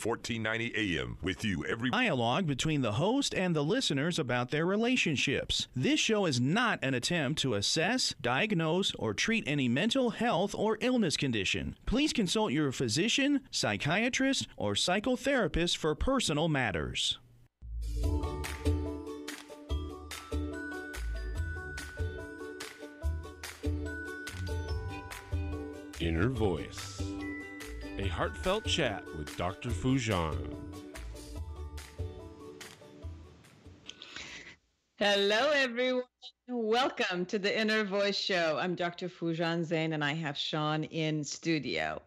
1490 AM with you every dialogue between the host and the listeners about their relationships. This show is not an attempt to assess, diagnose, or treat any mental health or illness condition. Please consult your physician, psychiatrist, or psychotherapist for personal matters. Inner Voice, a heartfelt chat with Dr. Foojan. Hello, everyone. Welcome to the Inner Voice Show. I'm Dr. Foojan Zeine, and I have Sean in studio.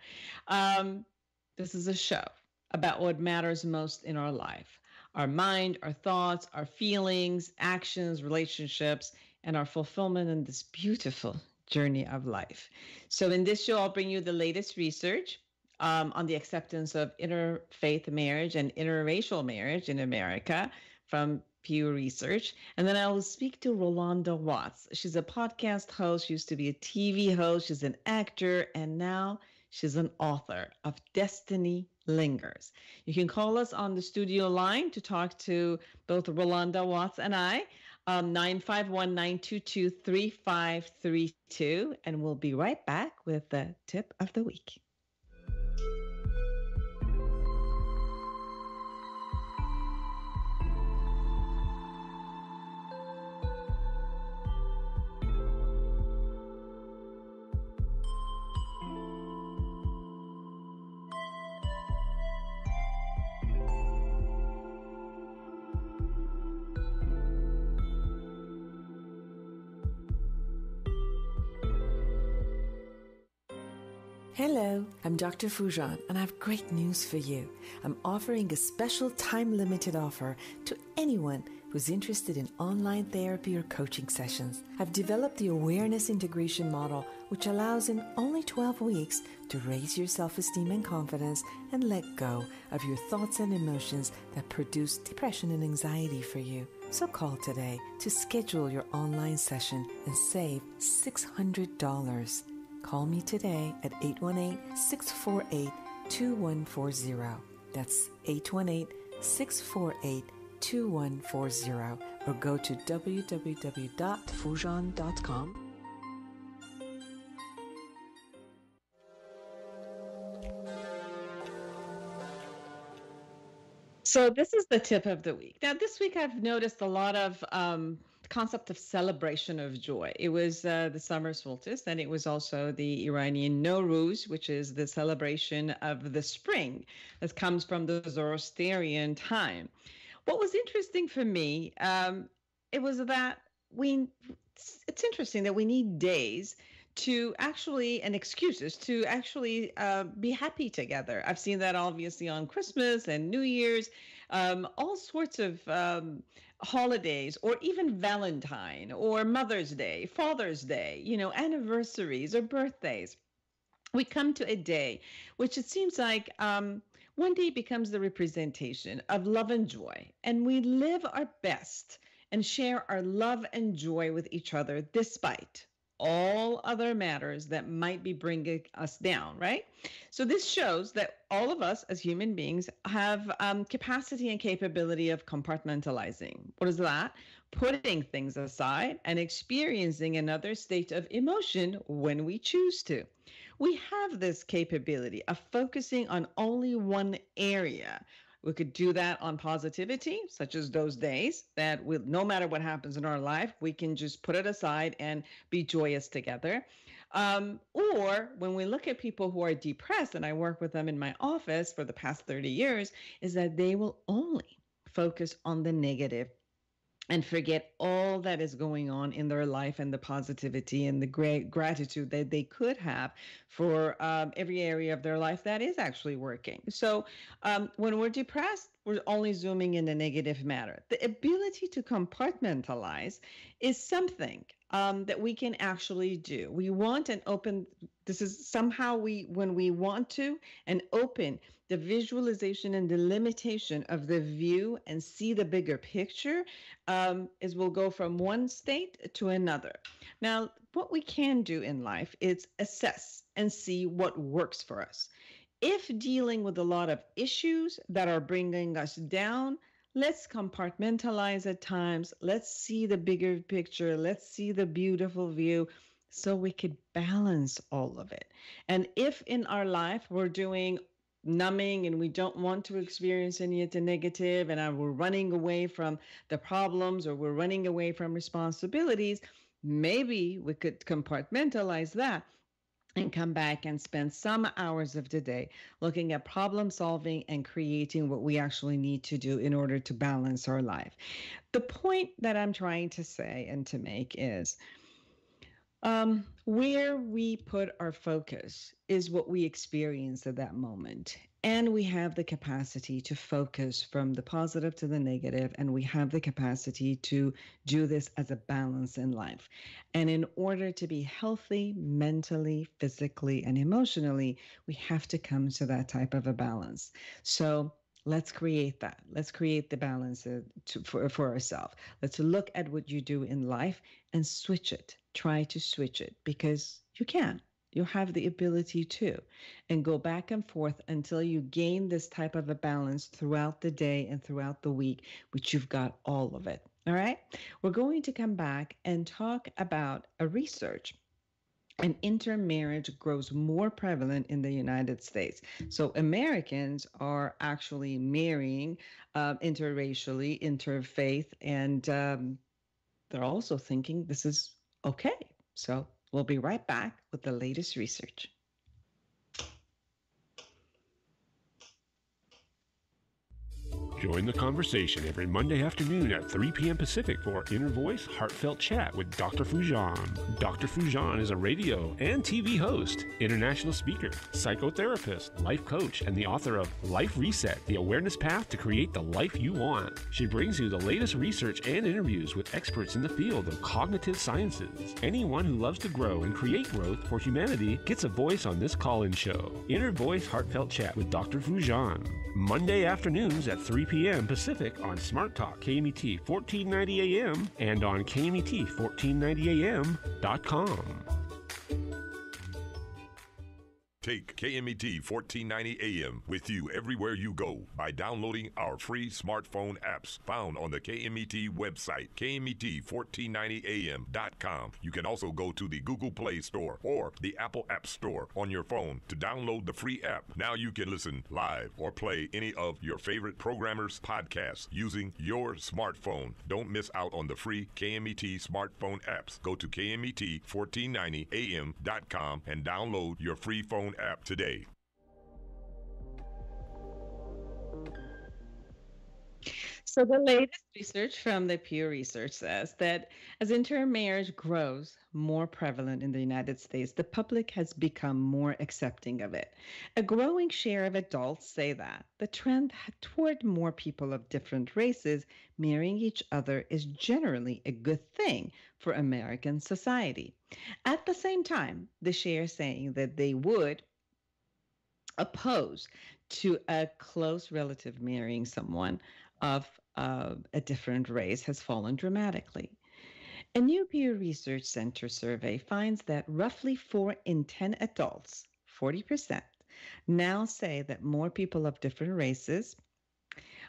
This is a show about what matters most in our life: our mind, our thoughts, our feelings, actions, relationships, and our fulfillment in this beautiful journey of life. So in this show, I'll bring you the latest research on the acceptance of interfaith marriage and interracial marriage in America from Pew Research. And then I will speak to Rolonda Watts. She's a podcast host. She used to be a TV host. She's an actor. And now she's an author of Destiny Lingers. You can call us on the studio line to talk to both Rolonda Watts and I, 951-922-3532. And we'll be right back with the tip of the week. Hello, I'm Dr. Foojan, and I have great news for you. I'm offering a special time-limited offer to anyone who's interested in online therapy or coaching sessions. I've developed the awareness integration model, which allows in only 12 weeks to raise your self-esteem and confidence and let go of your thoughts and emotions that produce depression and anxiety for you. So call today to schedule your online session and save $600. Call me today at 818-648-2140. That's 818-648-2140. Or go to www.foojan.com. So this is the tip of the week. Now, this week I've noticed a lot of concept of celebration of joy. It was the summer solstice, and it was also the Iranian Nowruz, which is the celebration of the spring that comes from the Zoroastrian time. What was interesting for me, it was that it's interesting that we need days to actually, and excuses to actually be happy together. I've seen that obviously on Christmas and New Year's, all sorts of holidays, or even Valentine or Mother's Day, Father's Day, anniversaries or birthdays. We come to a day which it seems like one day becomes the representation of love and joy, and we live our best and share our love and joy with each other despite all other matters that might be bringing us down, right? So this shows that all of us as human beings have capacity and capability of compartmentalizing. What is that? Putting things aside and experiencing another state of emotion when we choose to. We have this capability of focusing on only one area. We could do that on positivity, such as those days that no matter what happens in our life, we can just put it aside and be joyous together. Or when we look at people who are depressed, and I work with them in my office for the past 30 years, is that they will only focus on the negative and forget all that is going on in their life and the positivity and the great gratitude that they could have for every area of their life that is actually working. So when we're depressed, we're only zooming in the negative matter. The ability to compartmentalize is something that we can actually do. We want an open, this is somehow when we want to, and open the visualization and the limitation of the view and see the bigger picture, is we'll go from one state to another. Now, what we can do in life is assess and see what works for us. If dealing with a lot of issues that are bringing us down, let's compartmentalize at times. Let's see the bigger picture. Let's see the beautiful view so we could balance all of it. And if in our life we're doing numbing and we don't want to experience any of the negative and we're running away from the problems or we're running away from responsibilities, maybe we could compartmentalize that and come back and spend some hours of the day looking at problem solving and creating what we actually need to do in order to balance our life. The point that I'm trying to say and to make is where we put our focus is what we experience at that moment. And we have the capacity to focus from the positive to the negative, and we have the capacity to do this as a balance in life. And in order to be healthy mentally, physically, and emotionally, we have to come to that type of a balance. So let's create that. Let's create the balance for ourselves. Let's look at what you do in life and switch it. Try to switch it because you can. You have the ability to, and go back and forth until you gain this type of a balance throughout the day and throughout the week, which you've got all of it. All right. We're going to come back and talk about a research. And intermarriage grows more prevalent in the United States. So Americans are actually marrying interracially, interfaith, and they're also thinking this is okay. So we'll be right back with the latest research. Join the conversation every Monday afternoon at 3 p.m. Pacific for Inner Voice Heartfelt Chat with Dr. Foojan. Dr. Foojan is a radio and TV host, international speaker, psychotherapist, life coach, and the author of Life Reset, The Awareness Path to Create the Life You Want. She brings you the latest research and interviews with experts in the field of cognitive sciences. Anyone who loves to grow and create growth for humanity gets a voice on this call-in show. Inner Voice Heartfelt Chat with Dr. Foojan. Monday afternoons at 3 p.m. Pacific on Smart Talk KMET 1490 AM and on KMET1490am.com. Take KMET 1490 AM with you everywhere you go by downloading our free smartphone apps found on the KMET website, KMET1490am.com. You can also go to the Google Play Store or the Apple App Store on your phone to download the free app. Now you can listen live or play any of your favorite programmers' podcasts using your smartphone. Don't miss out on the free KMET smartphone apps. Go to KMET1490am.com and download your free phone app today. So the latest research from the Pew Research says that as intermarriage grows more prevalent in the United States, the public has become more accepting of it. A growing share of adults say that the trend toward more people of different races marrying each other is generally a good thing for American society. At the same time, the share saying that they would oppose to a close relative marrying someone of a different race has fallen dramatically. A new Pew Research Center survey finds that roughly 4 in 10 adults, 40%, now say that more people of different races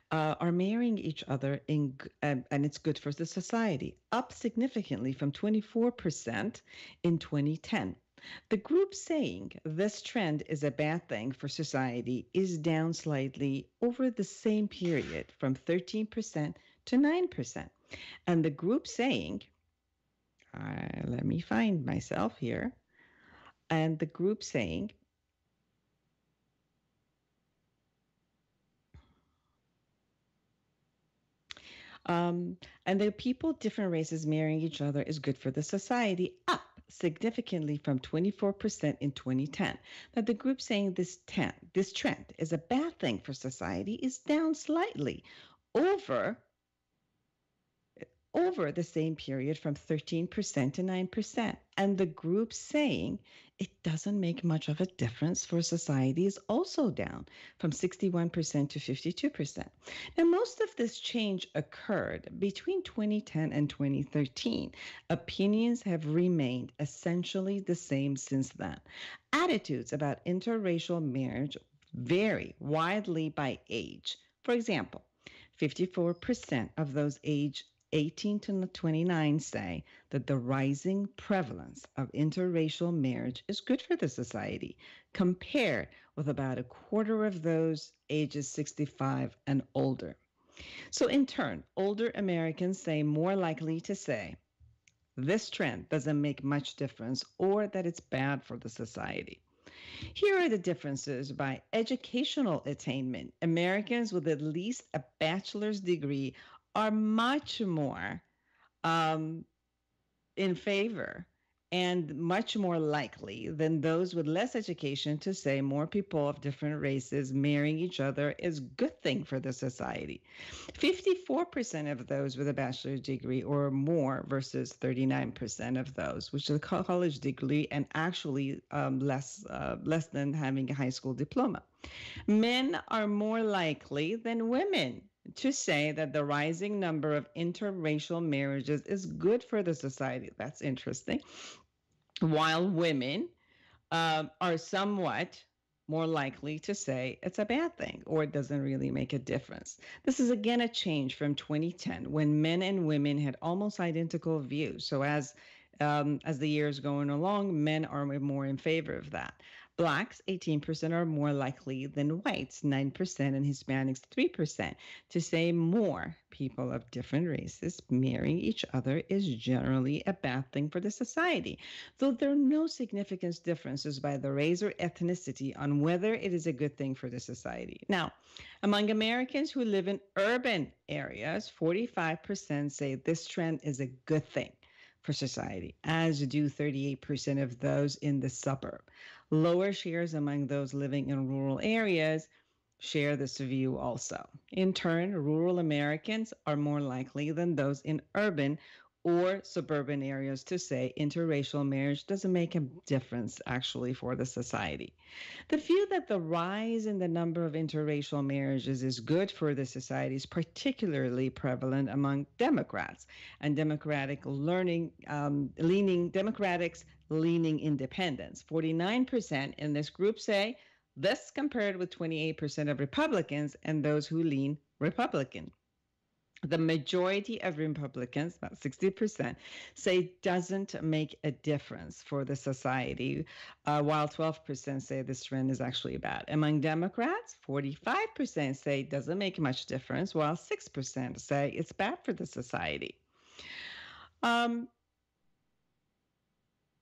are marrying each other, and it's good for the society, up significantly from 24% in 2010. The group saying this trend is a bad thing for society is down slightly over the same period from 13% to 9%. And the group saying, let me find myself here, and the group saying, and the people, different races marrying each other is good for the society, up significantly from 24% in 2010. That the group saying this trend is a bad thing for society is down slightly over the same period from 13% to 9%. And the group saying it doesn't make much of a difference for society is also down from 61% to 52%. Now, most of this change occurred between 2010 and 2013. Opinions have remained essentially the same since then. Attitudes about interracial marriage vary widely by age. For example, 54% of those aged 18 to 29 say that the rising prevalence of interracial marriage is good for the society, compared with about a quarter of those ages 65 and older. So, in turn, older Americans say more likely to say this trend doesn't make much difference or that it's bad for the society. Here are the differences by educational attainment. Americans with at least a bachelor's degree are much more um, in favor and much more likely than those with less education to say more people of different races marrying each other is a good thing for the society. 54% of those with a bachelor's degree or more versus 39% of those, which is a college degree and actually less than having a high school diploma. Men are more likely than women to say that the rising number of interracial marriages is good for the society. That's interesting. While women are somewhat more likely to say it's a bad thing or it doesn't really make a difference. This is again a change from 2010 when men and women had almost identical views. So as the years going along, men are more in favor of that. Blacks, 18% are more likely than whites, 9%, and Hispanics, 3%, to say more people of different races marrying each other is generally a bad thing for the society, though there are no significant differences by the race or ethnicity on whether it is a good thing for the society. Now, among Americans who live in urban areas, 45% say this trend is a good thing for society, as do 38% of those in the suburb. Lower shares among those living in rural areas share this view also. In turn, rural Americans are more likely than those in urban or suburban areas to say interracial marriage doesn't make a difference actually for the society. The view that the rise in the number of interracial marriages is good for the society is particularly prevalent among Democrats and Democrats leaning independents. 49% in this group say this compared with 28% of Republicans and those who lean Republican. The majority of Republicans, about 60%, say it doesn't make a difference for the society, while 12% say this trend is actually bad. Among Democrats, 45% say it doesn't make much difference, while 6% say it's bad for the society.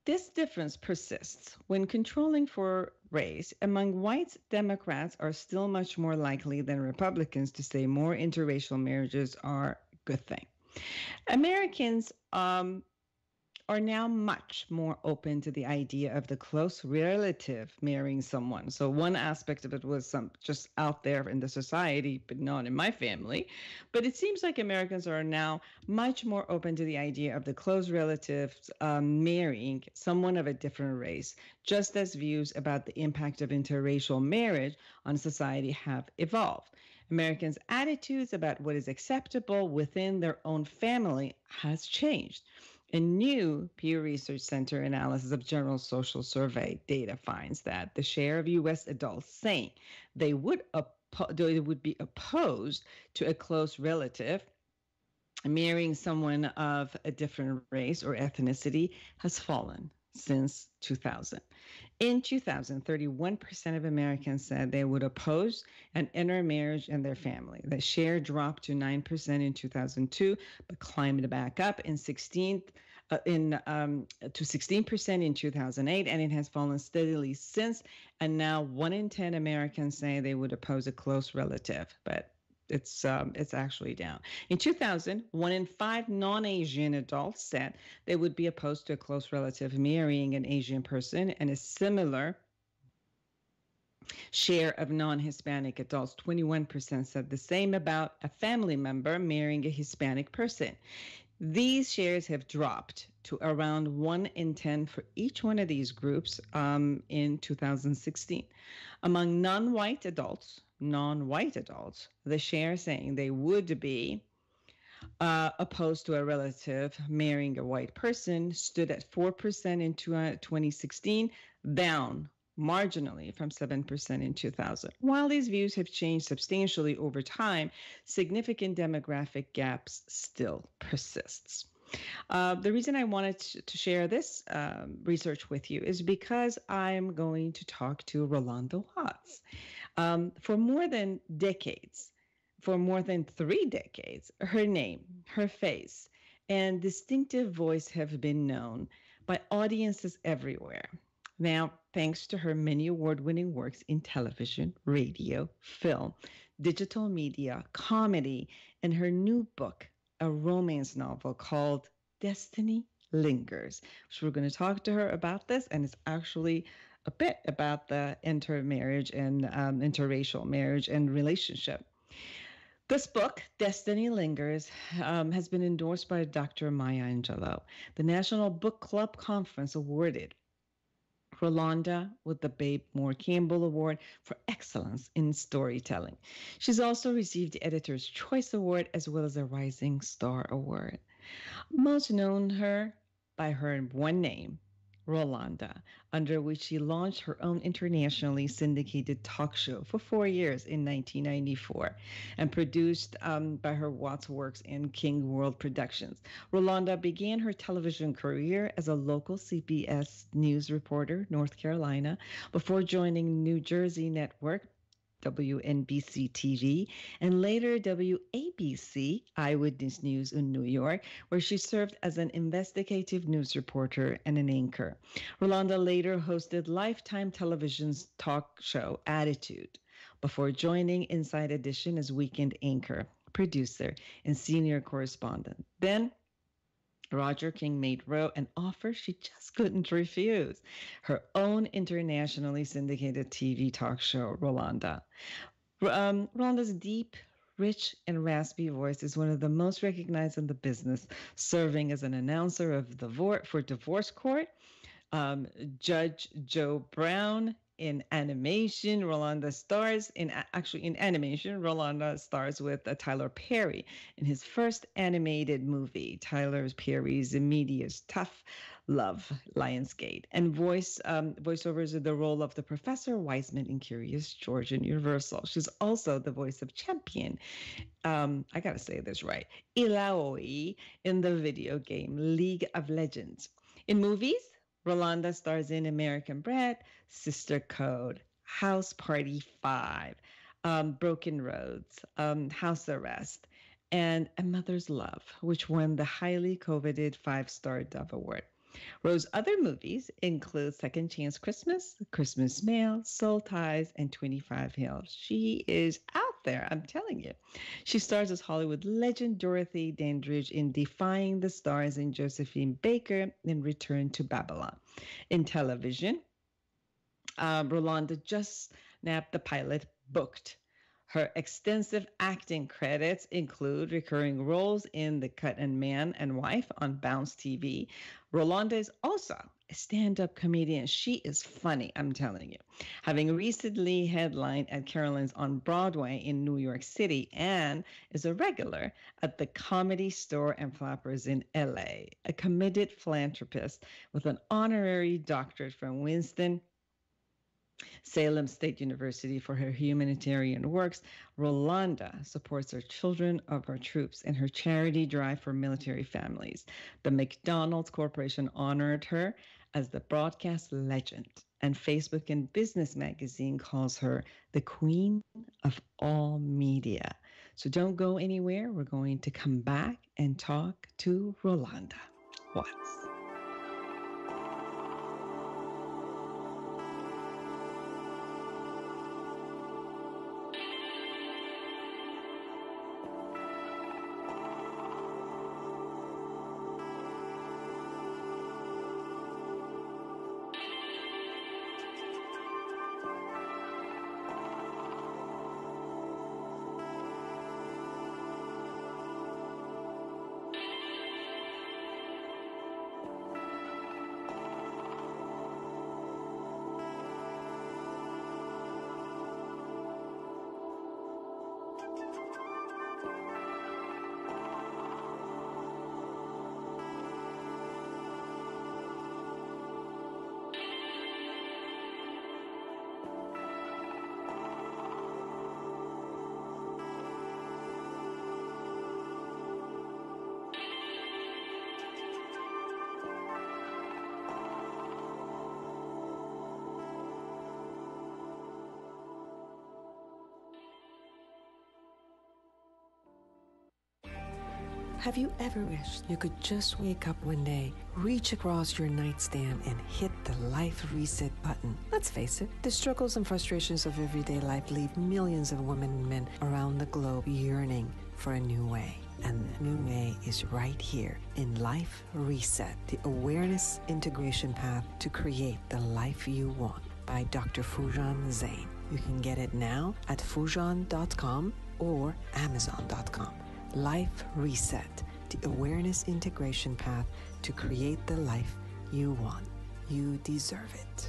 This difference persists when controlling for race. Among whites, Democrats are still much more likely than Republicans to say more interracial marriages are a good thing. Americans are now much more open to the idea of the close relative marrying someone. So one aspect of it was just out there in the society, but not in my family. But it seems like Americans are now much more open to the idea of the close relatives marrying someone of a different race, just as views about the impact of interracial marriage on society have evolved. Americans' attitudes about what is acceptable within their own family has changed. A new Pew Research Center analysis of General Social Survey data finds that the share of U.S. adults saying they would be opposed to a close relative marrying someone of a different race or ethnicity has fallen since 2000. In 2000, 31% of Americans said they would oppose an intermarriage in their family. The share dropped to 9% in 2002, but climbed back up to 16% in 2008, and it has fallen steadily since. And now 1 in 10 Americans say they would oppose a close relative, but it's actually down. In 2000, 1 in 5 non-Asian adults said they would be opposed to a close relative marrying an Asian person, and a similar share of non-Hispanic adults, 21%, said the same about a family member marrying a Hispanic person. These shares have dropped to around 1 in 10 for each one of these groups in 2016. Among non-white adults, the share saying they would be opposed to a relative marrying a white person stood at 4% in 2016, down marginally from 7% in 2000. While these views have changed substantially over time, significant demographic gaps still persists. The reason I wanted to share this research with you is because I'm going to talk to Rolonda Watts. For more than decades, for more than 3 decades, her name, her face, and distinctive voice have been known by audiences everywhere. Now, thanks to her many award-winning works in television, radio, film, digital media, comedy, and her new book, a romance novel called Destiny Lingers, which we're going to talk to her about this, and it's actually a bit about the intermarriage and interracial marriage and relationship. This book, Destiny Lingers, has been endorsed by Dr. Maya Angelou. The National Book Club Conference awarded Rolonda with the Babe Moore Campbell Award for Excellence in Storytelling. She's also received the Editor's Choice Award as well as a Rising Star Award. Most known her by her one name, Rolonda, under which she launched her own internationally syndicated talk show for 4 years in 1994 and produced by her Watts Works and King World Productions. Rolonda began her television career as a local CBS News reporter, North Carolina, before joining New Jersey Network, WNBC TV, and later WABC, Eyewitness News in New York, where she served as an investigative news reporter and an anchor. Rolonda later hosted Lifetime Television's talk show Attitude, before joining Inside Edition as weekend anchor, producer, and senior correspondent. Then Roger King made Roe an offer she just couldn't refuse, her own internationally syndicated TV talk show, Rolonda. Rolonda's deep, rich, and raspy voice is one of the most recognized in the business, serving as an announcer of for Divorce Court, Judge Joe Brown. In animation, Rolonda stars in animation. Rolonda stars with Tyler Perry in his first animated movie, Tyler Perry's Media's Tough Love, Lionsgate, and voiceovers of the role of the Professor Wiseman in Curious George and Universal. She's also the voice of Champion. I gotta say this right, Ilaoi in the video game League of Legends. In movies, Rolonda stars in American Bread, Sister Code, House Party 5, Broken Roads, House Arrest, and A Mother's Love, which won the highly coveted 5-star Dove Award. Rose's other movies include Second Chance Christmas, Christmas Mail, Soul Ties, and 25 Hills. She is out there, I'm telling you. She stars as Hollywood legend Dorothy Dandridge in Defying the Stars and Josephine Baker in Return to Babylon. In television, Rolonda just snapped the pilot Booked. Her extensive acting credits include recurring roles in The Cut and Man and Wife on Bounce TV. Rolonda is also a stand-up comedian. She is funny, I'm telling you. Having recently headlined at Caroline's on Broadway in New York City and is a regular at the Comedy Store and Flappers in LA, a committed philanthropist with an honorary doctorate from Winston-Salem State University for her humanitarian works, Rolonda supports the children of our troops and her charity drive for military families. The McDonald's Corporation honored her as the broadcast legend, and Facebook and Business Magazine calls her the queen of all media. So don't go anywhere. We're going to come back and talk to Rolonda Watts. Have you ever wished you could just wake up one day, reach across your nightstand, and hit the life reset button? Let's face it, the struggles and frustrations of everyday life leave millions of women and men around the globe yearning for a new way. And the new way is right here in Life Reset, the awareness integration path to create the life you want by Dr. Foojan Zeine. You can get it now at Foojan.com or Amazon.com. Life Reset, the awareness integration path to create the life you want. You deserve it.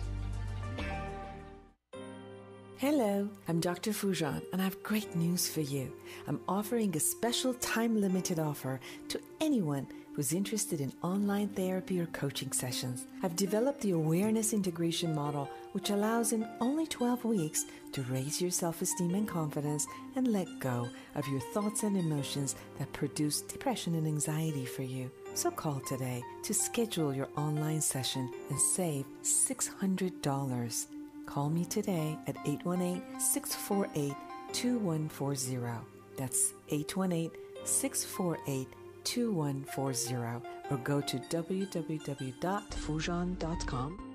Hello, I'm Dr. Foojan, and I have great news for you. I'm offering a special time-limited offer to anyone who's interested in online therapy or coaching sessions. I've developed the awareness integration model, which allows in only 12 weeks to raise your self-esteem and confidence and let go of your thoughts and emotions that produce depression and anxiety for you. So call today to schedule your online session and save $600. Call me today at 818-648-2140. That's 818-648-2140, or go to www.foojan.com.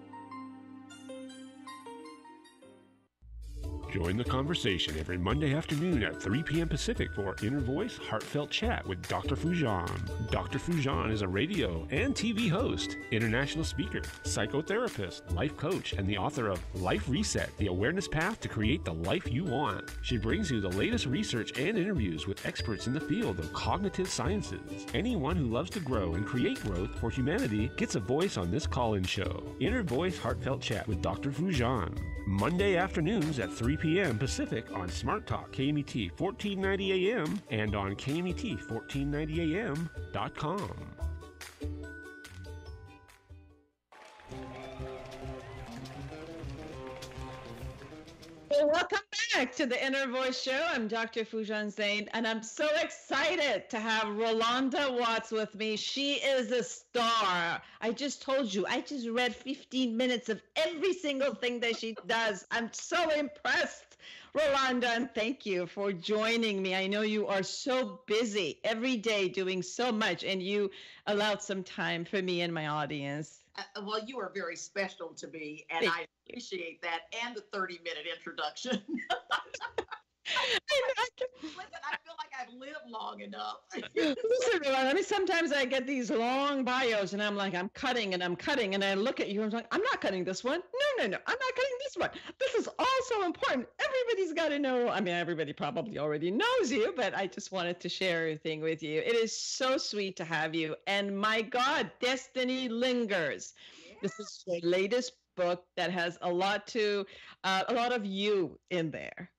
Join the conversation every Monday afternoon at 3 p.m. Pacific for Inner Voice Heartfelt Chat with Dr. Foojan. Dr. Foojan is a radio and TV host, international speaker, psychotherapist, life coach, and the author of Life Reset, the awareness path to create the life you want. She brings you the latest research and interviews with experts in the field of cognitive sciences. Anyone who loves to grow and create growth for humanity gets a voice on this call-in show. Inner Voice Heartfelt Chat with Dr. Foojan. Monday afternoons at 3 p.m. Pacific on Smart Talk KMET 1490 AM and on KMET1490am.com. Well, welcome back to the Inner Voice Show. I'm Dr. Foojan Zeine, and I'm so excited to have Rolonda Watts with me. She is a star. I just told you, I just read 15 minutes of every single thing that she does. I'm so impressed, Rolonda, and thank you for joining me. I know you are so busy every day doing so much, and you allowed some time for me and my audience. Well, you are very special to me, and I appreciate that, and the 30-minute introduction. Listen, I feel like I've lived long enough. Listen, I mean, sometimes I get these long bios, and I'm like, I'm cutting, and I look at you, and I'm like, I'm not cutting this one. No, I'm not cutting this one. This is also important. Everybody's got to know. I mean, everybody probably already knows you, but I just wanted to share everything with you. It is so sweet to have you. And my God, Destiny Lingers. Yeah. This is your latest book that has a lot of you in there.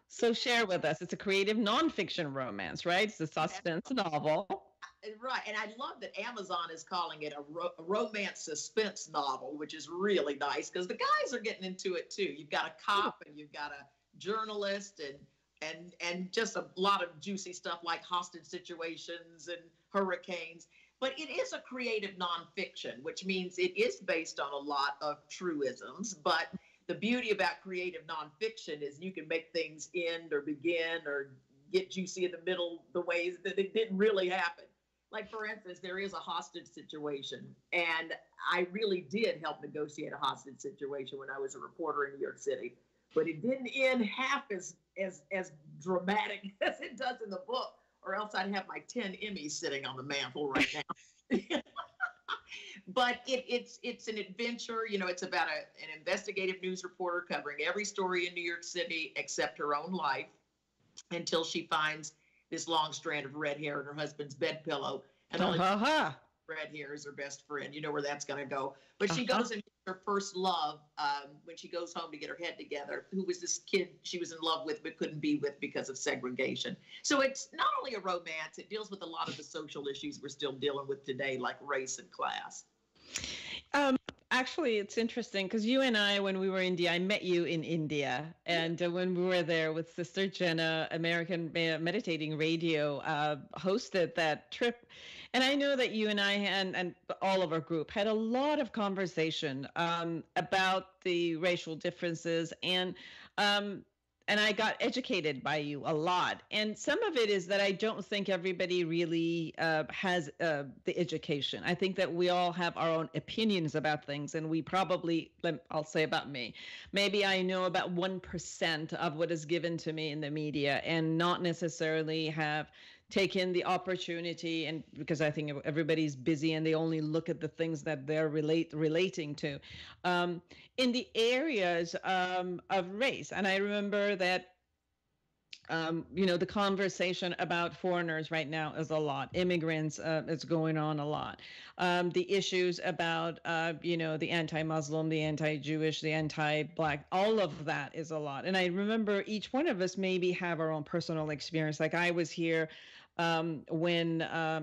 So share with us. It's a creative nonfiction romance, right? It's a suspense novel. Right. And I love that Amazon is calling it a romance suspense novel, which is really nice because the guys are getting into it too. You've got a cop and you've got a journalist and just a lot of juicy stuff like hostage situations and hurricanes. But it is a creative nonfiction, which means it is based on a lot of truisms, but the beauty about creative nonfiction is you can make things end or begin or get juicy in the middle the ways that it didn't really happen. Like, for instance, there is a hostage situation, and I really did help negotiate a hostage situation when I was a reporter in New York City. But it didn't end half as dramatic as it does in the book, or else I'd have my 10 Emmys sitting on the mantle right now. But it's an adventure. You know, it's about an investigative news reporter covering every story in New York City except her own life until she finds this long strand of red hair in her husband's bed pillow. And only red hair is her best friend. You know where that's going to go. But she goes and meets her first love when she goes home to get her head together, who was this kid she was in love with but couldn't be with because of segregation. So it's not only a romance, it deals with a lot of the social issues we're still dealing with today, like race and class. Actually, it's interesting because you and I, when we were in India, I met you in India. And when we were there with Sister Jenna, American Meditating Radio hosted that trip. And I know that you and I and all of our group had a lot of conversation about the racial differences. And and I got educated by you a lot. And some of it is that I don't think everybody really has the education. I think that we all have our own opinions about things, and we probably, I'll say about me, maybe I know about 1% of what is given to me in the media, and not necessarily have taken the opportunity, and because I think everybody's busy and they only look at the things that they're relating to in the areas of race. And I remember that the conversation about foreigners right now is a lot. Immigrants is going on a lot. The issues about, the anti-Muslim, the anti-Jewish, the anti-Black, all of that is a lot. And I remember each one of us maybe have our own personal experience. Like I was here when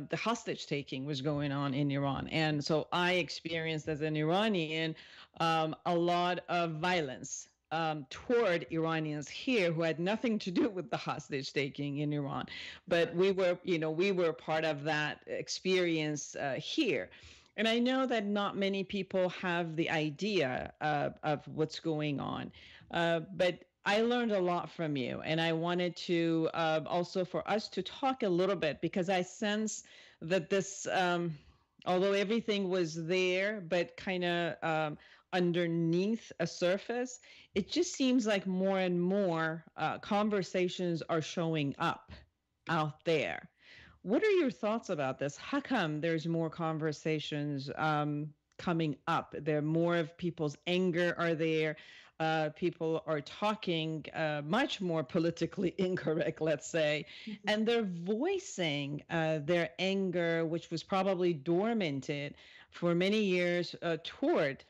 the hostage taking was going on in Iran. And so I experienced as an Iranian a lot of violence toward Iranians here who had nothing to do with the hostage taking in Iran. But we were part of that experience here. And I know that not many people have the idea of what's going on. But I learned a lot from you, and I wanted to also for us to talk a little bit, because I sense that this, although everything was there, but kind of underneath a surface, it just seems like more and more conversations are showing up out there. What are your thoughts about this? How come there's more conversations coming up? There are more of people's anger are there. People are talking much more politically incorrect, let's say, and they're voicing their anger, which was probably dormanted for many years toward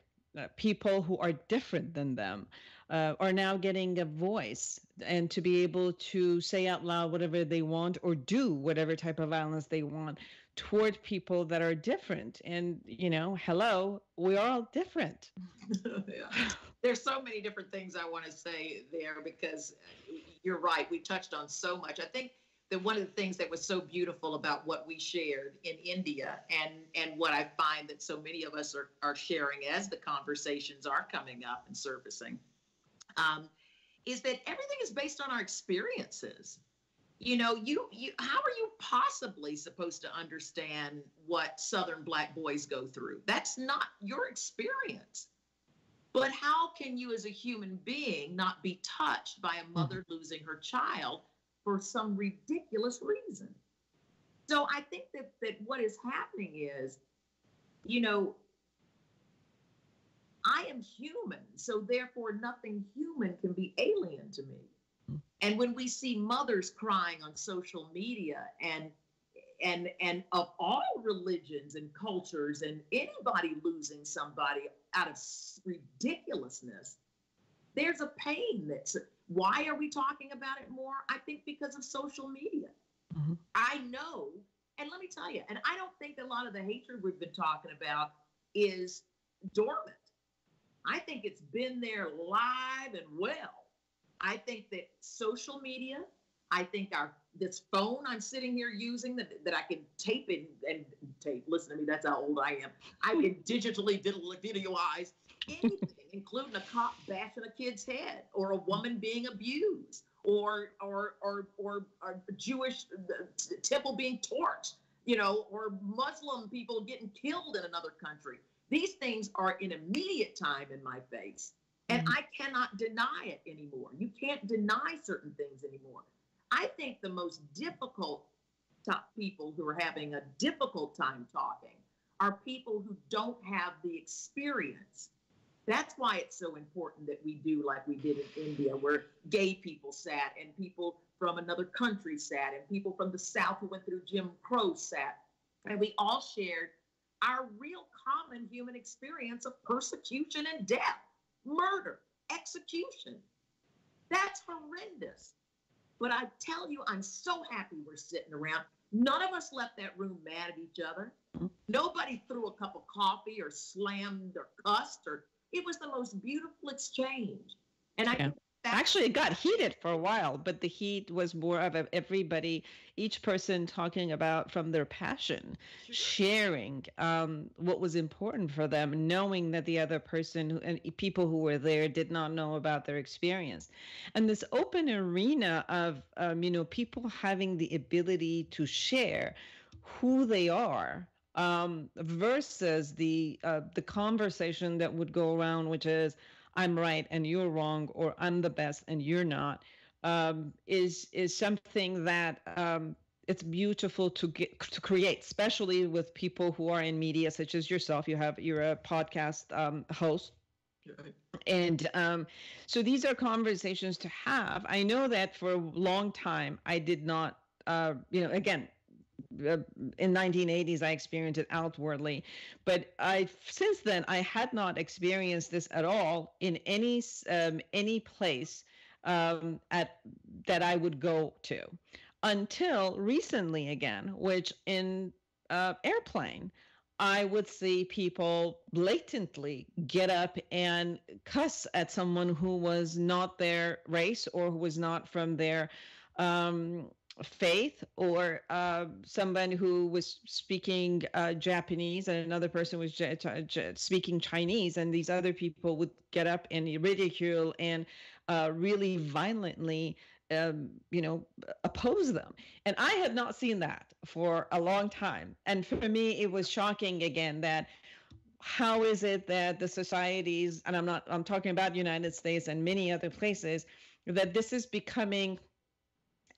people who are different than them, are now getting a voice, and to be able to say out loud whatever they want or do whatever type of violence they want toward people that are different. And, hello, we're all different. Yeah. There's so many different things I want to say there, because you're right. We touched on so much. I think that one of the things that was so beautiful about what we shared in India, and what I find that so many of us are sharing as the conversations are coming up and surfacing, is that everything is based on our experiences. You how are you possibly supposed to understand what Southern Black boys go through? That's not your experience. But how can you as a human being not be touched by a mother losing her child for some ridiculous reason? So I think that what is happening is, I am human, so therefore nothing human can be alien to me. And when we see mothers crying on social media, and of all religions and cultures, and anybody losing somebody out of ridiculousness, there's a pain. Why are we talking about it more? I think because of social media. Mm-hmm. I know, and let me tell you, and I don't think a lot of the hatred we've been talking about is dormant. I think it's been there live and well. I think that social media, I think this phone I'm sitting here using that I can tape it and tape. Listen to me, that's how old I am. I can digitally videoize anything, including a cop bashing a kid's head, or a woman being abused, or a Jewish temple being torched, or Muslim people getting killed in another country. These things are in immediate time in my face, and I cannot deny it anymore. You can't deny certain things anymore. I think the most difficult people who are having a difficult time talking are people who don't have the experience. That's why it's so important that we do like we did in India, where gay people sat, and people from another country sat, and people from the South who went through Jim Crow sat, and we all shared our real common human experience of persecution and death, murder, execution. That's horrendous. But I tell you, I'm so happy we're sitting around. None of us left that room mad at each other. Nobody threw a cup of coffee or slammed or cussed. It was the most beautiful exchange. And I think Actually, it got heated for a while, but the heat was more of everybody, each person talking about from their passion, sharing what was important for them, knowing that the other person and people who were there did not know about their experience. And this open arena of, people having the ability to share who they are, versus the conversation that would go around, which is, I'm right and you're wrong, or I'm the best and you're not, is something that it's beautiful to create, especially with people who are in media, such as yourself. You're a podcast host. Right. And so these are conversations to have. I know that for a long time I did not, again, in 1980s I experienced it outwardly, but since then I had not experienced this at all in any place that I would go to, until recently again, which in airplane I would see people blatantly get up and cuss at someone who was not their race, or who was not from their faith, or someone who was speaking Japanese and another person was speaking Chinese, and these other people would get up and ridicule and really violently oppose them. And I had not seen that for a long time. And for me, it was shocking again that how is it that the societies, and I'm talking about United States and many other places, that this is becoming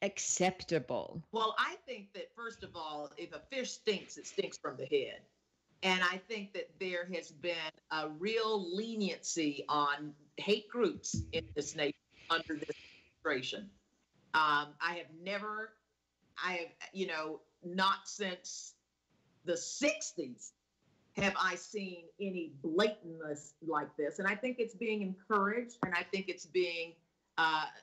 acceptable? Well, I think that, first of all, if a fish stinks, it stinks from the head. And I think that there has been a real leniency on hate groups in this nation under this administration. Not since the 60s have I seen any blatantness like this. And I think it's being encouraged, and I think it's being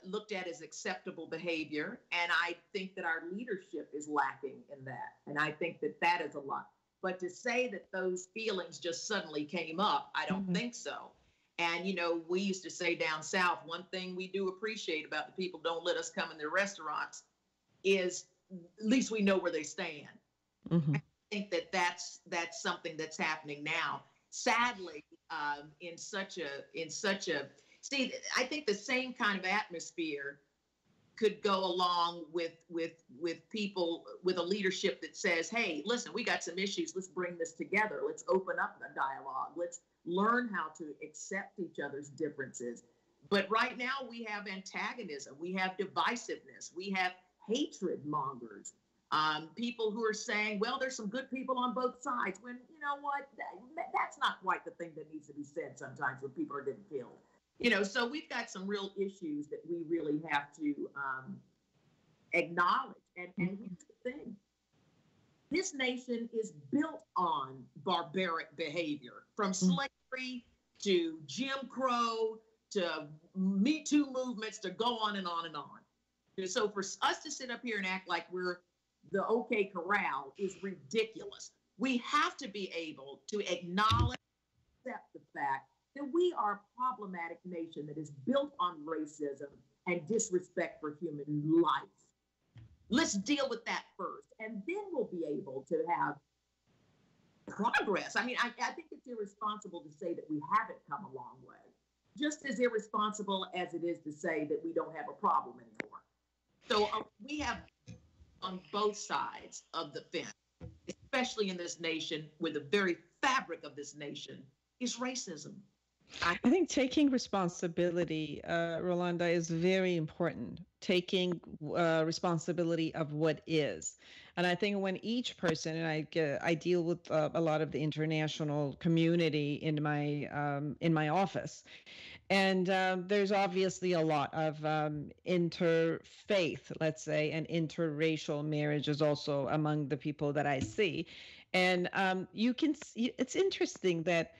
looked at as acceptable behavior. And I think that our leadership is lacking in that. And I think that that is a lot. But to say that those feelings just suddenly came up, I don't think so. And, we used to say down south, one thing we do appreciate about the people don't let us come in their restaurants is at least we know where they stand. Mm-hmm. I think that that's something that's happening now. Sadly, see, I think the same kind of atmosphere could go along with people with a leadership that says, hey, listen, we got some issues. Let's bring this together. Let's open up the dialogue. Let's learn how to accept each other's differences. But right now we have antagonism. We have divisiveness. We have hatred mongers. People who are saying, well, there's some good people on both sides. When, you know what, that's not quite the thing that needs to be said sometimes when people are getting killed. So we've got some real issues that we really have to acknowledge. And here's the thing. This nation is built on barbaric behavior, from slavery to Jim Crow to Me Too movements, to go on and on and on. And so for us to sit up here and act like we're the OK Corral is ridiculous. We have to be able to acknowledge, accept the fact that we are a problematic nation that is built on racism and disrespect for human life. Let's deal with that first, and then we'll be able to have progress. I mean, I think it's irresponsible to say that we haven't come a long way, just as irresponsible as it is to say that we don't have a problem anymore. So we have on both sides of the fence, especially in this nation, where the very fabric of this nation is racism. I think taking responsibility, Rolonda, is very important. Taking responsibility of what is. And I think when each person, and I deal with a lot of the international community in my office, and there's obviously a lot of interfaith, let's say, and interracial marriages also among the people that I see. And you can see, it's interesting that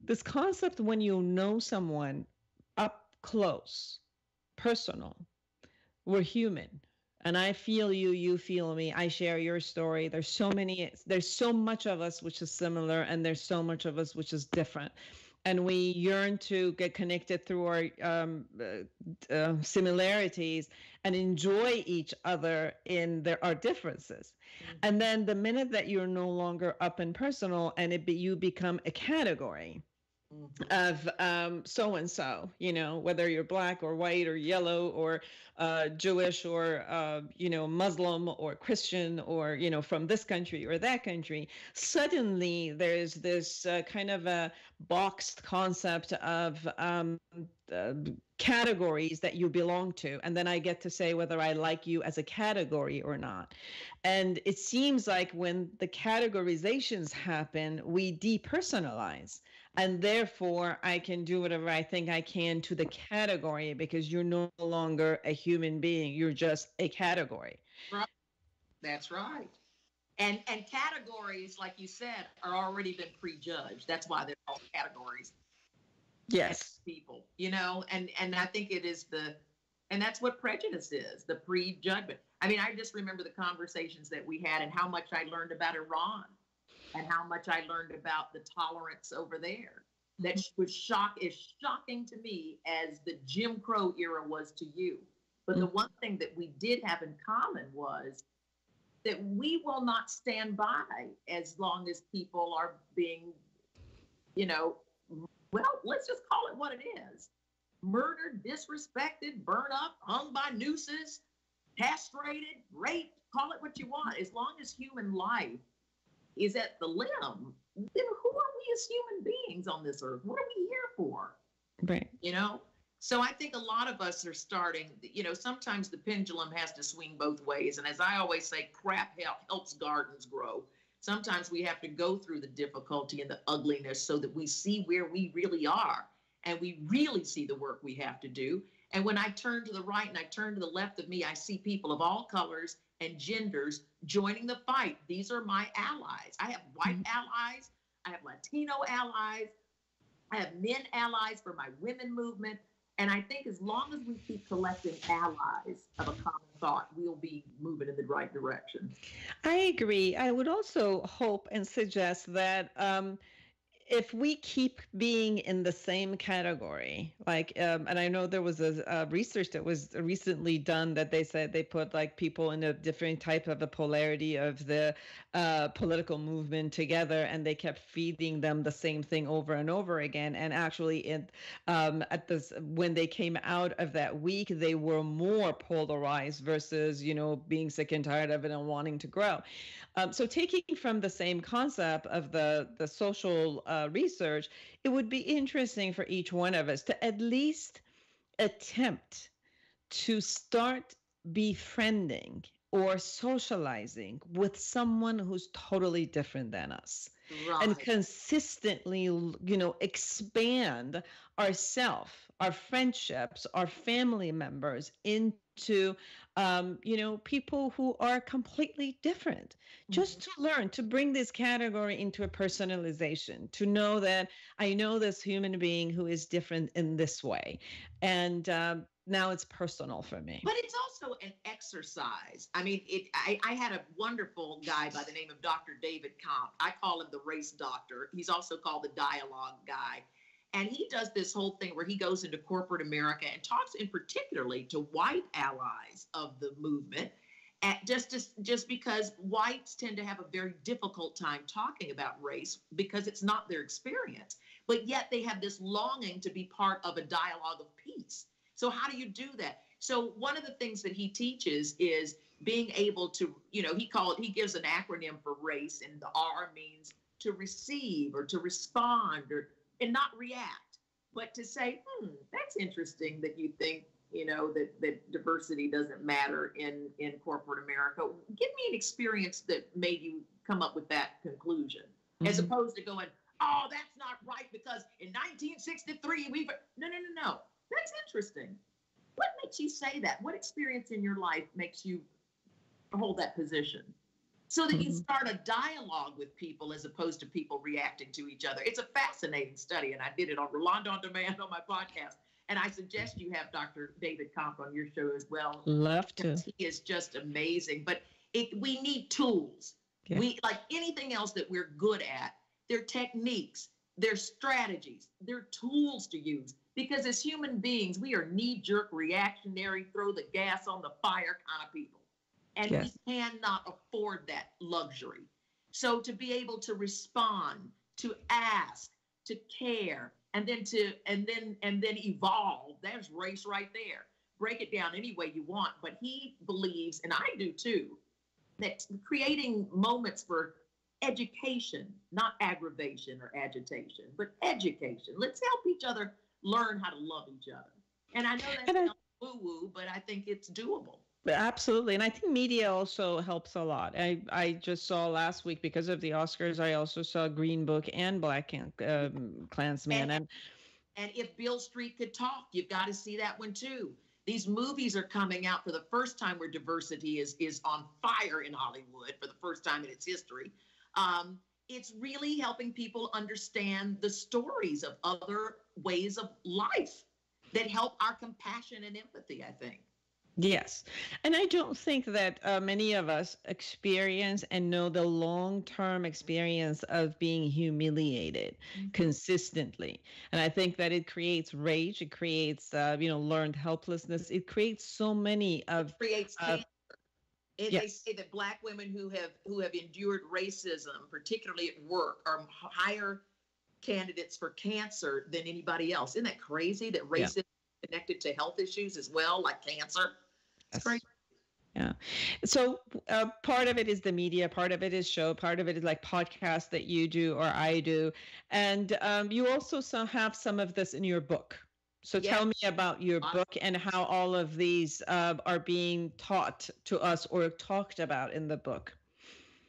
this concept, when you know someone up close, personal, we're human, and I feel you, you feel me, I share your story. There's so much of us which is similar, and there's so much of us which is different. and we yearn to get connected through our similarities and enjoy each other in our differences. And then the minute that you're no longer up and personal, and you become a category of so and so, whether you're black or white or yellow or Jewish or Muslim or Christian or from this country or that country, suddenly there's this kind of a boxed concept of categories that you belong to, and then I get to say whether I like you as a category or not. And it seems like when the categorizations happen, we depersonalize, and therefore I can do whatever I think I can to the category, because you're no longer a human being, you're just a category. Right. That's right. And categories, like you said, are already been prejudged. That's why they're called categories. Yes. People, and I think it is and that's what prejudice is, the prejudgment. I mean, I just remember the conversations that we had and how much I learned about Iran and how much I learned about the tolerance over there. That was shocking to me as the Jim Crow era was to you. But the one thing that we did have in common was that we will not stand by as long as people are being, well, let's just call it what it is. Murdered, disrespected, burned up, hung by nooses, castrated, raped, call it what you want. As long as human life is at the limb, then who are we as human beings on this earth? What are we here for? Right. So I think a lot of us are starting, sometimes the pendulum has to swing both ways. And as I always say, crap helps gardens grow. Sometimes we have to go through the difficulty and the ugliness so that we see where we really are and we really see the work we have to do. And when I turn to the right and I turn to the left of me, I see people of all colors and genders joining the fight. These are my allies. I have white allies. I have Latino allies. I have men allies for my women movement. And I think as long as we keep collecting allies of a common thought, we'll be moving in the right direction. I agree. I would also hope and suggest that if we keep being in the same category, and I know there was a research that was recently done that they said they put people in a different type of a polarity of the political movement together, and they kept feeding them the same thing over and over again. And actually, when they came out of that week, they were more polarized versus being sick and tired of it and wanting to grow. So taking from the same concept of the social research, it would be interesting for each one of us to at least attempt to start befriending or socializing with someone who's totally different than us. Right. And consistently, expand our friendships, our family members into, people who are completely different, just to learn to bring this category into a personalization, to know that I know this human being who is different in this way. And now it's personal for me. But it's also an exercise. I mean, I had a wonderful guy by the name of Dr. David Comp. I call him the race doctor. He's also called the dialogue guy. And he does this whole thing where he goes into corporate America and talks in particularly to white allies of the movement, just because whites tend to have a very difficult time talking about race because it's not their experience. But yet they have this longing to be part of a dialogue of peace. So how do you do that? So one of the things that he teaches is being able to, he gives an acronym for race, and the R means to receive or to respond and not react, but to say, that's interesting that you think, that diversity doesn't matter in corporate America. Give me an experience that made you come up with that conclusion, as opposed to going, oh, that's not right because in 1963, No. That's interesting. What makes you say that? What experience in your life makes you hold that position? So that you start a dialogue with people as opposed to people reacting to each other. It's a fascinating study, and I did it on Rolonda on Demand on my podcast. And I suggest you have Dr. David Comp on your show as well. Love to. He is just amazing. But we need tools. Yeah. We, like anything else that we're good at, they're techniques. There's strategies, there are tools to use, because as human beings, we are knee-jerk, reactionary, throw the gas on the fire kind of people. And we cannot afford that luxury. So to be able to respond, to ask, to care, and then evolve, there's race right there. Break it down any way you want. But he believes, and I do too, that creating moments for education, not aggravation or agitation, but education. Let's help each other learn how to love each other. And I know that sounds woo-woo, but I think it's doable. Absolutely. And I think media also helps a lot. I just saw last week, because of the Oscars, I also saw Green Book and Black Klansman. And if Beale Street Could Talk, you've got to see that one too. These movies are coming out for the first time where diversity is on fire in Hollywood for the first time in its history. It's really helping people understand the stories of other ways of life that help our compassion and empathy, I think. Yes. And I don't think that many of us experience and know the long-term experience of being humiliated consistently. And I think that it creates rage. It creates, learned helplessness. It creates so many of... It creates cancer. They say that Black women who have endured racism, particularly at work, are higher candidates for cancer than anybody else. Isn't that crazy that racism is connected to health issues as well, like cancer? It's crazy. Yeah. So part of it is the media, part of it is show, part of it is like podcasts that you do or I do. And you also have some of this in your book. So tell me about your book and how all of these are being taught to us or talked about in the book.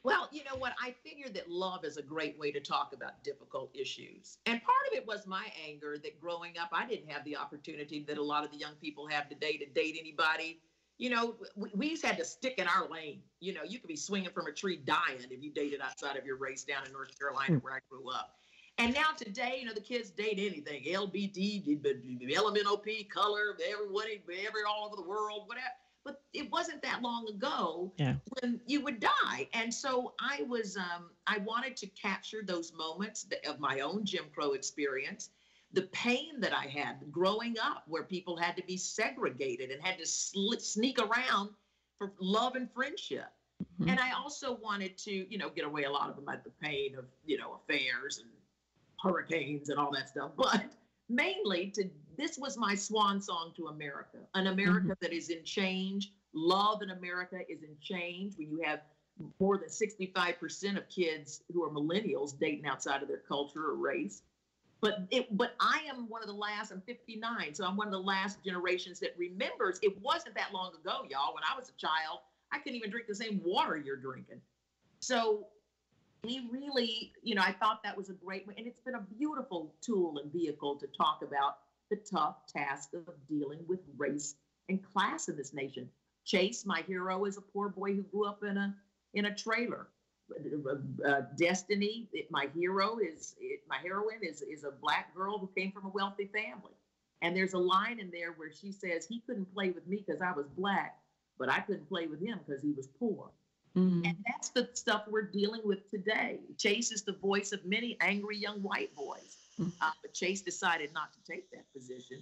Well, you know what? I figured that love is a great way to talk about difficult issues. And part of it was my anger that growing up, I didn't have the opportunity that a lot of the young people have today to date anybody. You know, we just had to stick in our lane. You know, you could be swinging from a tree dying if you dated outside of your race down in North Carolina where I grew up. And now today, you know, the kids date anything, LBT, LMNOP, color, everyone, all over the world, whatever. But it wasn't that long ago when you would die. And so I wanted to capture those moments of my own Jim Crow experience, the pain that I had growing up where people had to be segregated and had to sneak around for love and friendship. Mm-hmm. And I also wanted to, get away a lot of them at the pain of, affairs and hurricanes and all that stuff. But mainly this was my swan song to America, an America that is in change. Love in America is in change. When you have more than 65% of kids who are millennials dating outside of their culture or race. But I am one of the last, I'm 59, so I'm one of the last generations that remembers it wasn't that long ago, y'all. When I was a child, I couldn't even drink the same water you're drinking. So we really, I thought that was a great way. And it's been a beautiful tool and vehicle to talk about the tough task of dealing with race and class in this nation. Chase, my hero, is a poor boy who grew up in a trailer. Destiny, my heroine is a Black girl who came from a wealthy family. And there's a line in there where she says, he couldn't play with me because I was Black, but I couldn't play with him because he was poor. Mm-hmm. And that's the stuff we're dealing with today. Chase is the voice of many angry young white boys. Mm-hmm. But Chase decided not to take that position.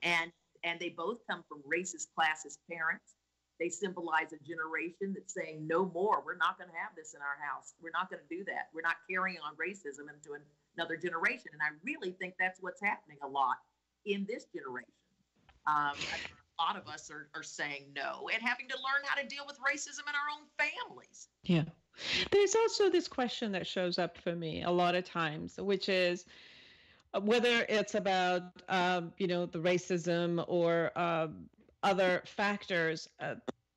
And they both come from racist, classist parents. They symbolize a generation that's saying, no more. We're not going to have this in our house. We're not going to do that. We're not carrying on racism into another generation. And I really think that's what's happening a lot in this generation. A lot of us are saying no and having to learn how to deal with racism in our own families. Yeah. There's also this question that shows up for me a lot of times, which is whether it's about, the racism or other factors,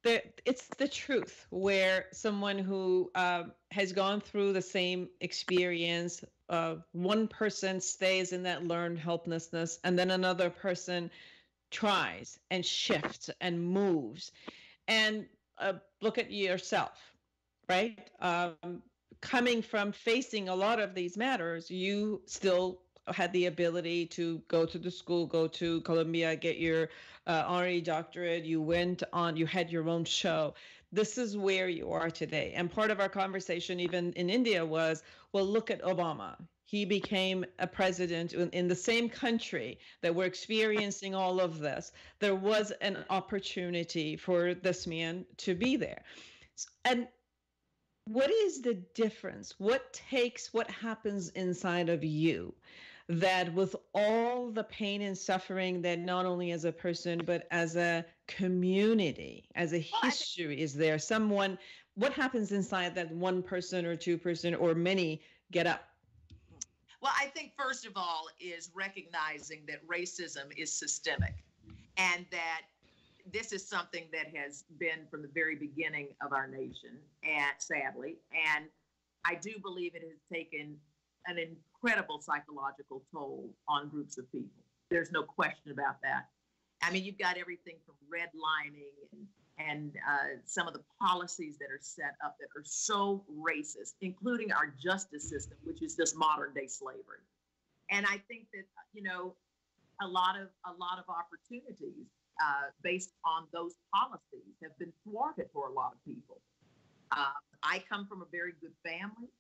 it's the truth where someone who has gone through the same experience, one person stays in that learned helplessness, and then another person tries and shifts and moves. And look at yourself, right? Coming from facing a lot of these matters, you still had the ability to go to the school, go to Columbia, get your honorary doctorate. You went on, you had your own show. This is where you are today. And part of our conversation, even in India, was, well, look at Obama. he became a president in the same country that we're experiencing all of this, there was an opportunity for this man to be there. And what is the difference? What happens inside of you that with all the pain and suffering that not only as a person, but as a community, as a history is there, what happens inside that one person or two person or many get up? Well, I think first of all is recognizing that racism is systemic and that this is something that has been from the very beginning of our nation, and sadly, and I do believe it has taken an incredible psychological toll on groups of people. There's no question about that. I mean, you've got everything from redlining and some of the policies that are set up that are so racist, including our justice system, which is just modern day slavery. And I think that, you know, a lot of opportunities based on those policies have been thwarted for a lot of people. I come from a very good family.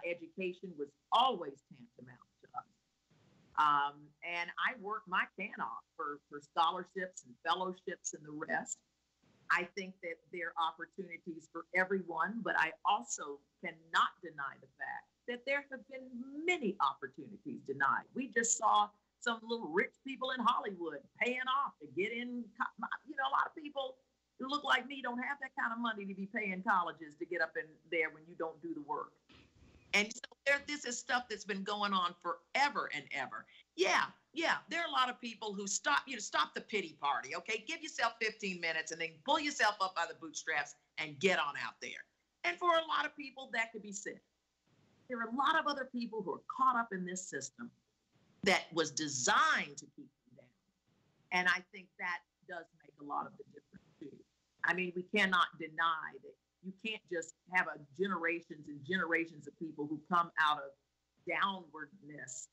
Education was always tantamount to us. And I worked my can off for scholarships and fellowships and the rest. I think that there are opportunities for everyone, but I also cannot deny the fact that there have been many opportunities denied. We just saw some little rich people in Hollywood paying off to get in. You know, a lot of people who look like me don't have that kind of money to be paying colleges to get up in there when you don't do the work. And so this is stuff that's been going on forever and ever. Yeah, there are a lot of people who stop the pity party, okay? Give yourself 15 minutes and then pull yourself up by the bootstraps and get on out there. And for a lot of people, that could be said. There are a lot of other people who are caught up in this system that was designed to keep them down. And I think that does make a lot of the difference too. I mean, we cannot deny that you can't just have generations and generations of people who come out of downwardness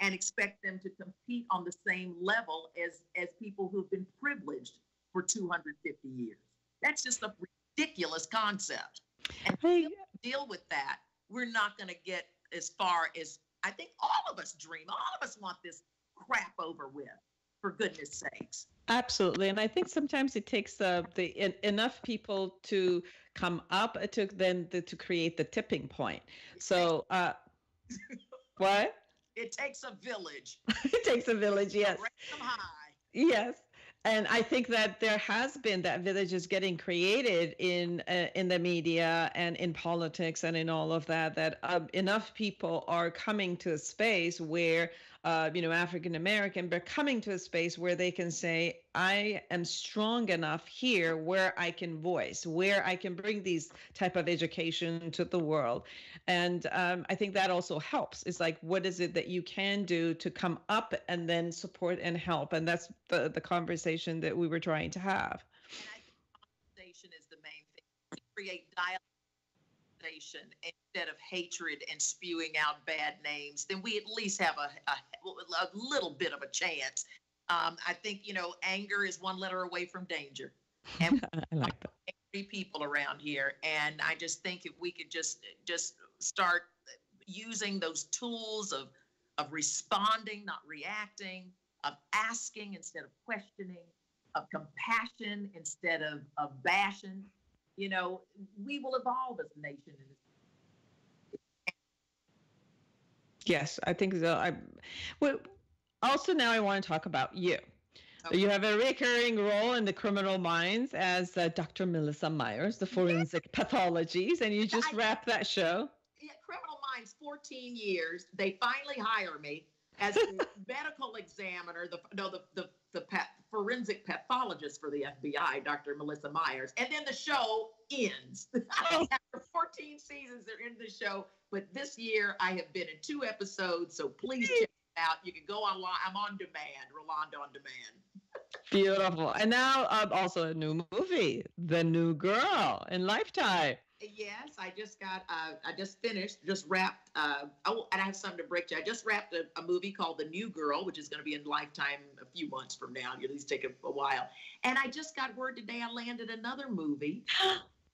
and expect them to compete on the same level as people who've been privileged for 250 years. That's just a ridiculous concept. And to deal with that, we're not going to get as far as I think all of us dream. All of us want this crap over with, for goodness sakes. Absolutely. And I think sometimes it takes enough people to come up to create the tipping point. So what? It takes a village. It takes a village, yes. Raise them high. Yes. And I think that there has been that village is getting created in the media and in politics and in all of that enough people are coming to a space where, African American, they're coming to a space where they can say, I am strong enough here where I can voice, where I can bring these type of education to the world. And I think that also helps. It's like, what is it that you can do to come up and then support and help? And that's the conversation that we were trying to have. And I think conversation is the main thing. To create dialogue instead of hatred and spewing out bad names, then we at least have a little bit of a chance. I think, anger is one letter away from danger. And I like that. Angry people around here. And I just think if we could just start using those tools of responding, not reacting, of asking instead of questioning, of compassion instead of bashing, we will evolve as a nation. Yes, I think so. Also, now I want to talk about you. Okay. You have a recurring role in the Criminal Minds as Dr. Melissa Myers, the forensic pathologies, and you just wrapped that show. Yeah, Criminal Minds, 14 years. They finally hire me as a medical examiner, the forensic pathologist for the FBI, Dr. Melissa Myers. And then the show ends. After 14 seasons, they're in the show. But this year, I have been in 2 episodes, so please check it out. You can go online. I'm on demand, Rolonda on demand. Beautiful. And now also a new movie, The New Girl in Lifetime. Yes, I just wrapped, and I have something to break to you. I just wrapped a movie called The New Girl, which is going to be in Lifetime a few months from now. At least take a while. And I just got word today I landed another movie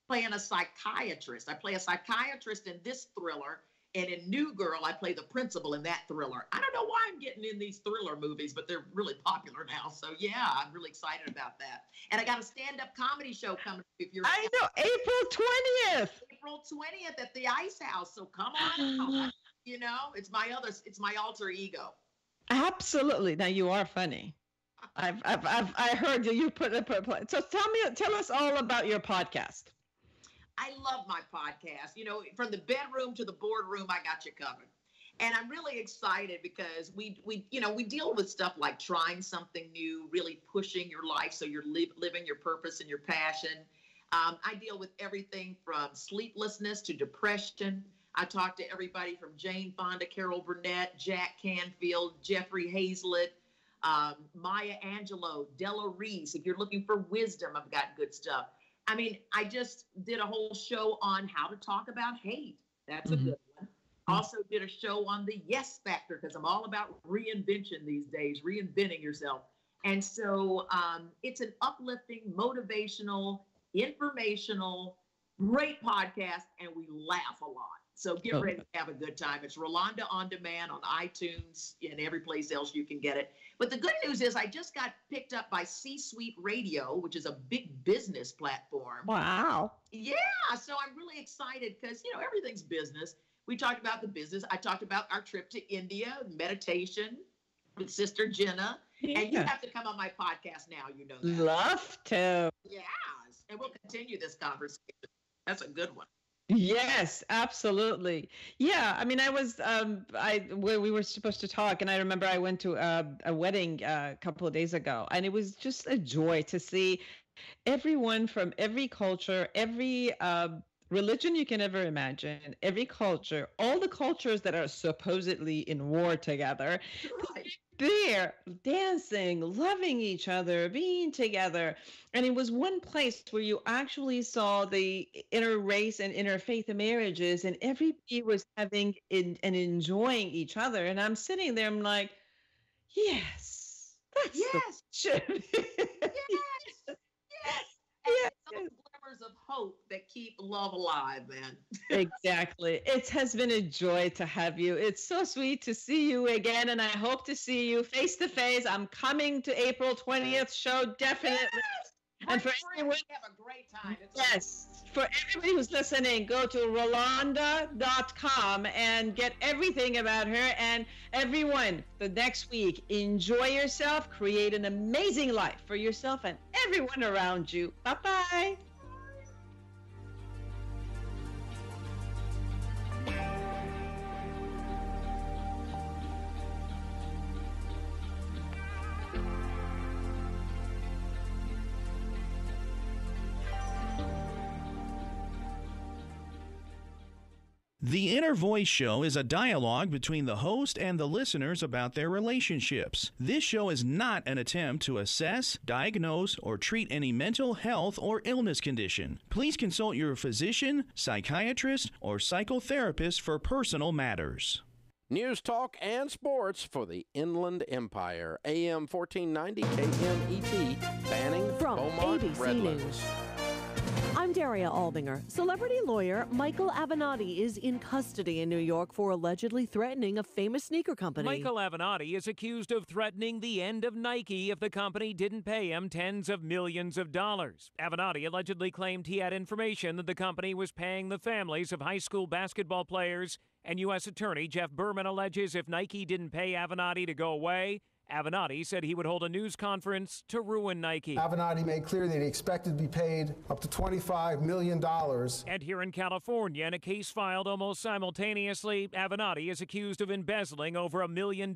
playing a psychiatrist. I play a psychiatrist in this thriller, And in New Girl, I play the principal in that thriller. I don't know why I'm getting in these thriller movies, but they're really popular now. So yeah, I'm really excited about that. And I got a stand-up comedy show coming. If you're I know, April 20th. April 20th at the Ice House. So come on out. You know, it's my alter ego. Absolutely. Now you are funny. I heard you put it. So tell us all about your podcast. I love my podcast. You know, from the bedroom to the boardroom, I got you covered. And I'm really excited because we deal with stuff like trying something new, really pushing your life so you're living your purpose and your passion. I deal with everything from sleeplessness to depression. I talk to everybody from Jane Fonda, Carol Burnett, Jack Canfield, Jeffrey Hazlitt, Maya Angelou, Della Reese. If you're looking for wisdom, I've got good stuff. I mean, I just did a whole show on how to talk about hate. That's a good one. Also did a show on the yes factor because I'm all about reinvention these days, reinventing yourself. And so it's an uplifting, motivational, informational, great podcast, and we laugh a lot. So get ready to have a good time. It's Rolonda On Demand on iTunes and every place else you can get it. But the good news is I just got picked up by C-Suite Radio, which is a big business platform. Wow. Yeah. So I'm really excited because, you know, everything's business. We talked about the business. I talked about our trip to India, meditation with Sister Jenna. Yeah. And you have to come on my podcast now. You know that. Love to. Yes. And we'll continue this conversation. That's a good one. Yes, absolutely. Yeah, I mean, I was, we were supposed to talk, and I remember I went to a wedding a couple of days ago, and it was just a joy to see everyone from every culture, every religion you can ever imagine, every culture, all the cultures that are supposedly in war together. Right. There, dancing, loving each other, being together. And it was one place where you actually saw the interrace and interfaith marriages, and everybody was having and enjoying each other. And I'm sitting there, I'm like, yes, that's yes. Yes. Yes. Those glimmers of hope that keep love alive, man. Exactly. It has been a joy to have you. It's so sweet to see you again, and I hope to see you face to face. I'm coming to April 20th show, definitely. Yes. And for everyone, have a great time. For everybody who's listening, go to Rolonda.com and get everything about her. And everyone, the next week, enjoy yourself, create an amazing life for yourself and everyone around you. Bye-bye. The Inner Voice Show is a dialogue between the host and the listeners about their relationships. This show is not an attempt to assess, diagnose, or treat any mental health or illness condition. Please consult your physician, psychiatrist, or psychotherapist for personal matters. News, talk, and sports for the Inland Empire. AM 1490 KMET, Banning, from Beaumont, ABC Redlands. News. I'm Daria Albinger. Celebrity lawyer Michael Avenatti is in custody in New York for allegedly threatening a famous sneaker company. Michael Avenatti is accused of threatening the end of Nike if the company didn't pay him tens of millions of dollars. Avenatti allegedly claimed he had information that the company was paying the families of high school basketball players, and U.S. Attorney Jeff Berman alleges if Nike didn't pay Avenatti to go away, Avenatti said he would hold a news conference to ruin Nike. Avenatti made clear that he expected to be paid up to $25 million. And here in California, in a case filed almost simultaneously, Avenatti is accused of embezzling over $1 million